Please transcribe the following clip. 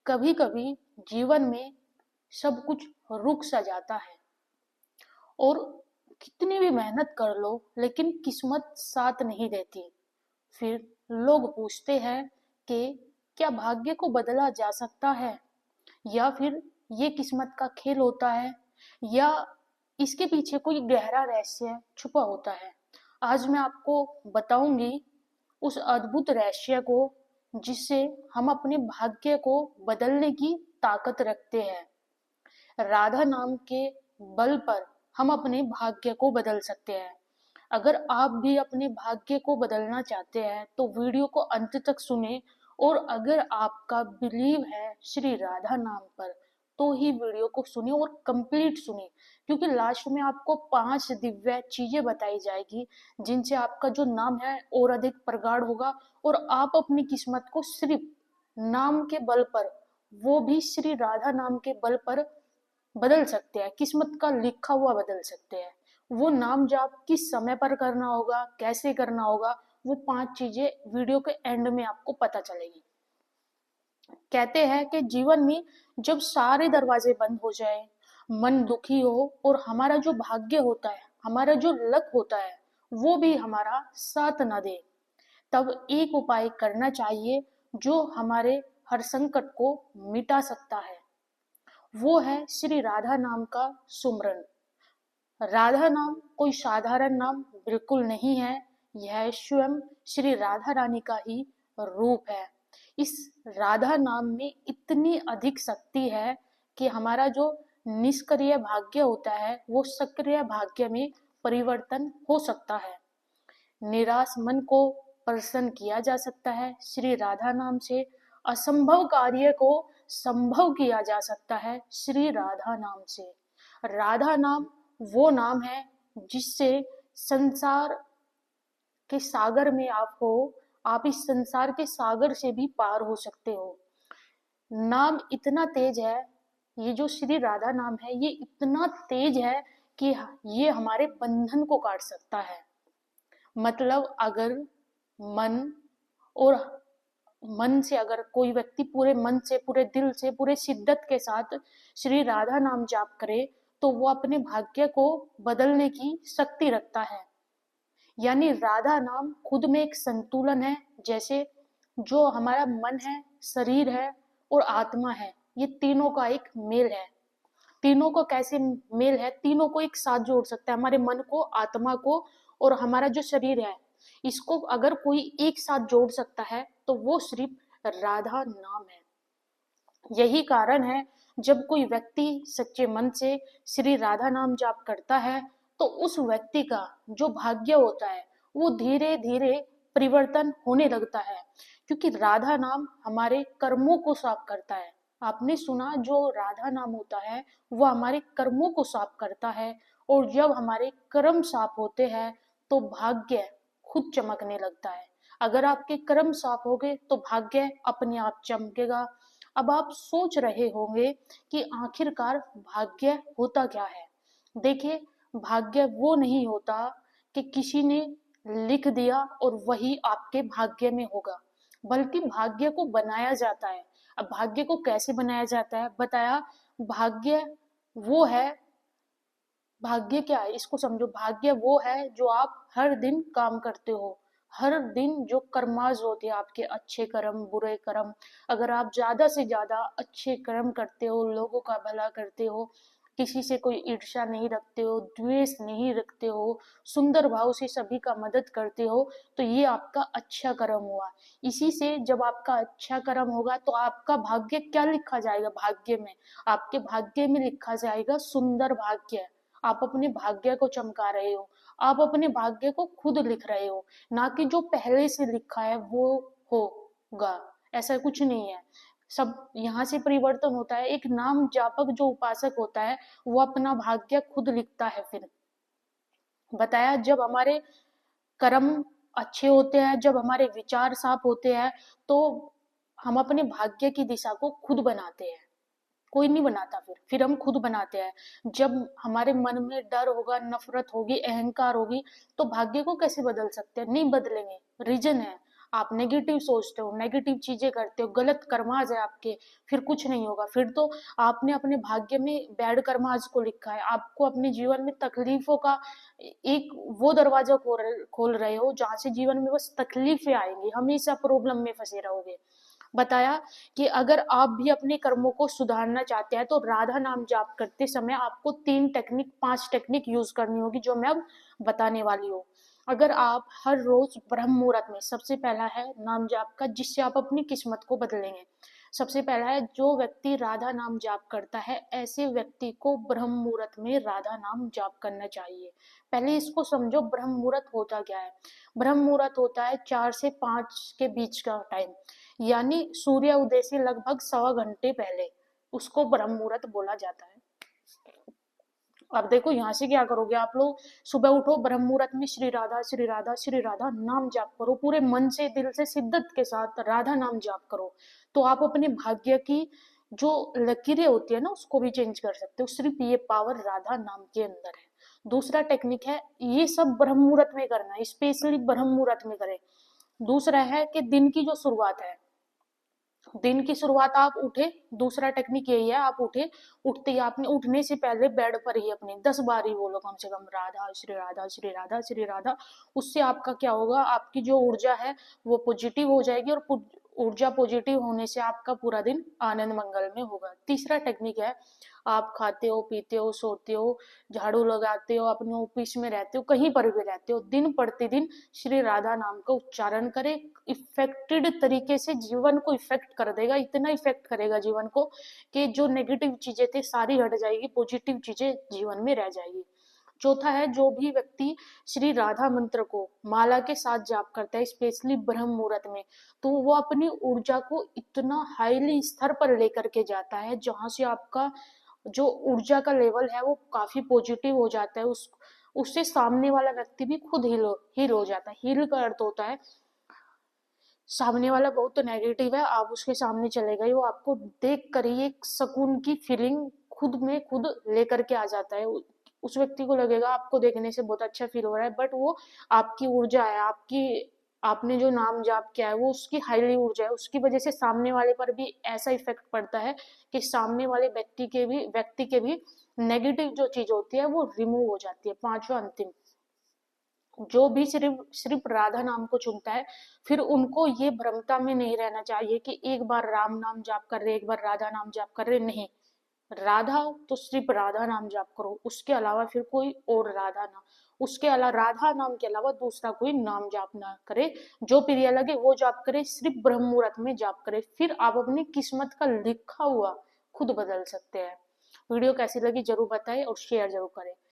कभी कभी जीवन में सब कुछ रुक सा जाता है और कितनी भी मेहनत कर लो लेकिन किस्मत साथ नहीं देती। फिर लोग पूछते हैं कि क्या भाग्य को बदला जा सकता है, या फिर ये किस्मत का खेल होता है, या इसके पीछे कोई गहरा रहस्य छुपा होता है। आज मैं आपको बताऊंगी उस अद्भुत रहस्य को जिससे हम अपने भाग्य को बदलने की ताकत रखते हैं। राधा नाम के बल पर हम अपने भाग्य को बदल सकते हैं। अगर आप भी अपने भाग्य को बदलना चाहते हैं तो वीडियो को अंत तक सुने, और अगर आपका बिलीव है श्री राधा नाम पर तो ही वीडियो को सुने और कंप्लीट सुने, क्योंकि लास्ट में आपको 5 दिव्य चीजें बताई जाएगी जिनसे आपका जो नाम है और अधिक प्रगाढ़ होगा, और आप अपनी किस्मत को सिर्फ नाम के बल पर, वो भी श्री राधा नाम के बल पर बदल सकते हैं। किस्मत का लिखा हुआ बदल सकते हैं। वो नाम जाप किस समय पर करना होगा, कैसे करना होगा, वो 5 चीजें वीडियो के एंड में आपको पता चलेगी। कहते हैं कि जीवन में जब सारे दरवाजे बंद हो जाए, मन दुखी हो और हमारा जो भाग्य होता है, हमारा जो लक होता है, वो भी हमारा साथ ना दे, तब एक उपाय करना चाहिए जो हमारे हर संकट को मिटा सकता है। वो है श्री राधा नाम का सुमरन। राधा नाम कोई साधारण नाम बिल्कुल नहीं है, यह स्वयं श्री राधा रानी का ही रूप है। इस राधा नाम में इतनी अधिक शक्ति है कि हमारा जो निष्क्रिय भाग्य होता है वो सक्रिय भाग्य में परिवर्तन हो सकता है। निराश मन को प्रसन्न किया जा सकता है श्री राधा नाम से। असंभव कार्य को संभव किया जा सकता है श्री राधा नाम से। राधा नाम वो नाम है जिससे संसार के सागर में आप हो, आप इस संसार के सागर से भी पार हो सकते हो। नाम इतना तेज है, ये जो श्री राधा नाम है ये इतना तेज है कि ये हमारे बंधन को काट सकता है। मतलब अगर मन और मन से अगर कोई व्यक्ति पूरे मन से, पूरे दिल से, पूरे शिद्दत के साथ श्री राधा नाम जाप करे तो वो अपने भाग्य को बदलने की शक्ति रखता है। यानी राधा नाम खुद में एक संतुलन है। जैसे जो हमारा मन है, शरीर है और आत्मा है, ये तीनों का एक मेल है। तीनों को कैसे मेल है, तीनों को एक साथ जोड़ सकता है, हमारे मन को, आत्मा को और हमारा जो शरीर है, इसको अगर कोई एक साथ जोड़ सकता है तो वो सिर्फ राधा नाम है। यही कारण है जब कोई व्यक्ति सच्चे मन से श्री राधा नाम जाप करता है तो उस व्यक्ति का जो भाग्य होता है वो धीरे धीरे परिवर्तन होने लगता है, क्योंकि राधा नाम हमारे कर्मों को साफ करता है। आपने सुना, जो राधा नाम होता है वो हमारे कर्मों को साफ करता है, और जब हमारे कर्म साफ होते हैं तो भाग्य खुद चमकने लगता है। अगर आपके कर्म साफ हो गए तो भाग्य अपने आप चमकेगा। अब आप सोच रहे होंगे कि आखिरकार भाग्य होता क्या है। देखिए, भाग्य वो नहीं होता कि किसी ने लिख दिया और वही आपके भाग्य में होगा, बल्कि भाग्य को बनाया जाता है। अब भाग्य को कैसे बनाया जाता है बताया। भाग्य वो है, भाग्य क्या है इसको समझो। भाग्य वो है जो आप हर दिन काम करते हो, हर दिन जो कर्माज होते हैं आपके, अच्छे कर्म, बुरे कर्म। अगर आप ज्यादा से ज्यादा अच्छे कर्म करते हो, लोगों का भला करते हो, किसी से कोई ईर्ष्या नहीं रखते हो, द्वेष नहीं रखते हो, सुंदर भाव से सभी का मदद करते हो, तो ये आपका अच्छा कर्म हुआ। इसी से जब आपका अच्छा कर्म होगा तो आपका भाग्य क्या लिखा जाएगा, भाग्य में, आपके भाग्य में लिखा जाएगा सुंदर भाग्य। आप अपने भाग्य को चमका रहे हो, आप अपने भाग्य को खुद लिख रहे हो, ना कि जो पहले से लिखा है वो होगा। ऐसा कुछ नहीं है, सब यहाँ से परिवर्तन होता है। एक नाम जापक जो उपासक होता है वो अपना भाग्य खुद लिखता है। फिर बताया, जब हमारे कर्म अच्छे होते हैं, जब हमारे विचार साफ होते हैं, तो हम अपने भाग्य की दिशा को खुद बनाते हैं, कोई नहीं बनाता। फिर हम खुद बनाते हैं। जब हमारे मन में डर होगा, नफरत होगी, अहंकार होगी, तो भाग्य को कैसे बदल सकते हैं, नहीं बदलेंगे। रीजन है, आप नेगेटिव सोचते हो, नेगेटिव चीजें करते हो, गलत कर्माज है आपके, फिर कुछ नहीं होगा। फिर तो आपने अपने भाग्य में बैड कर्माज को लिखा है। आपको अपने जीवन में तकलीफों का एक वो दरवाजा खोल रहे हो जहां से जीवन में बस तकलीफें आएंगी, हमेशा प्रॉब्लम में फंसे रहोगे। बताया कि अगर आप भी अपने कर्मों को सुधारना चाहते हैं तो राधा नाम जाप करते समय आपको 3 टेक्निक 5 टेक्निक यूज करनी होगी, जो मैं अब बताने वाली हूँ। अगर आप हर रोज ब्रह्म मुहूर्त में, सबसे पहला है नाम जाप का, जिससे आप अपनी किस्मत को बदलेंगे। सबसे पहला है, जो व्यक्ति राधा नाम जाप करता है ऐसे व्यक्ति को ब्रह्म मुहूर्त में राधा नाम जाप करना चाहिए। पहले इसको समझो, ब्रह्म मुहूर्त होता क्या है। ब्रह्म मुहूर्त होता है 4 से 5 के बीच का टाइम, यानी सूर्य उदय से लगभग 1.25 घंटे पहले, उसको ब्रह्म मुहूर्त बोला जाता है। अब देखो यहाँ से क्या करोगे आप लोग, सुबह उठो, ब्रह्म मुहूर्त में श्री राधा श्री राधा श्री राधा नाम जाप करो, पूरे मन से दिल से शिद्दत के साथ राधा नाम जाप करो। तो आप अपने भाग्य की जो लकीरें होती है ना उसको भी चेंज कर सकते हो, सिर्फ ये पावर राधा नाम के अंदर है। दूसरा टेक्निक है, ये सब ब्रह्म मुहूर्त में करना है, स्पेशली ब्रह्म मुहूर्त में करें। दूसरा है कि दिन की जो शुरुआत है, दिन की शुरुआत आप उठे, दूसरा टेक्निक यही है, आप उठे, उठते ही आपने उठने से पहले बेड पर ही अपने 10 बार ही बोलो कम से कम राधा श्री राधा श्री राधा श्री राधा। उससे आपका क्या होगा, आपकी जो ऊर्जा है वो पॉजिटिव हो जाएगी, और ऊर्जा पॉजिटिव होने से आपका पूरा दिन आनंद मंगल में होगा। तीसरा टेक्निक है, आप खाते हो पीते हो सोते हो, झाड़ू लगाते हो, अपने ऑफिस में रहते हो, कहीं पर भी रहते हो, दिन प्रतिदिन श्री राधा नाम का उच्चारण करें। इफेक्टेड तरीके से जीवन को इफेक्ट कर देगा, इतना इफेक्ट करेगा जीवन को कि जो नेगेटिव चीजें थी सारी हट जाएगी, पॉजिटिव चीजें जीवन में रह जाएगी। चौथा है, जो भी व्यक्ति श्री राधा मंत्र को माला के साथ जाप करता है, स्पेशली ब्रह्म मुहूर्त में, तो वो अपनी ऊर्जा को इतना हाईली स्तर पर लेकर के जाता है जहां से आपका जो ऊर्जा का लेवल है वो काफी पॉजिटिव हो जाता है। उससे सामने वाला व्यक्ति भी खुद हील हो जाता है। हील का अर्थ होता है, सामने वाला बहुत तो नेगेटिव है, आप उसके सामने चले गए, वो आपको देख कर ही एक सुकून की फीलिंग खुद में खुद लेकर के आ जाता है। उस व्यक्ति को लगेगा आपको देखने से बहुत अच्छा फील हो रहा है, बट वो आपकी ऊर्जा है, आपकी आपने जो नाम जाप किया है वो उसकी हाईली ऊर्जा है, उसकी वजह से सामने वाले पर भी ऐसा इफेक्ट पड़ता है कि सामने वाले व्यक्ति के भी नेगेटिव जो चीज होती है वो रिमूव हो जाती है। पांचवा अंतिम, जो भी सिर्फ सिर्फ राधा नाम को चुनता है, फिर उनको ये भ्रमता में नहीं रहना चाहिए कि एक बार राम नाम जाप कर रहे, एक बार राधा नाम जाप कर रहे, नहीं। राधा तो सिर्फ राधा नाम जाप करो, उसके अलावा फिर कोई और राधा ना, उसके अलावा राधा नाम के अलावा दूसरा कोई नाम जाप ना करे, जो प्रिय लगे वो जाप करे, सिर्फ ब्रह्म मुहूर्त में जाप करे, फिर आप अपनी किस्मत का लिखा हुआ खुद बदल सकते हैं। वीडियो कैसी लगी जरूर बताएं और शेयर जरूर करें।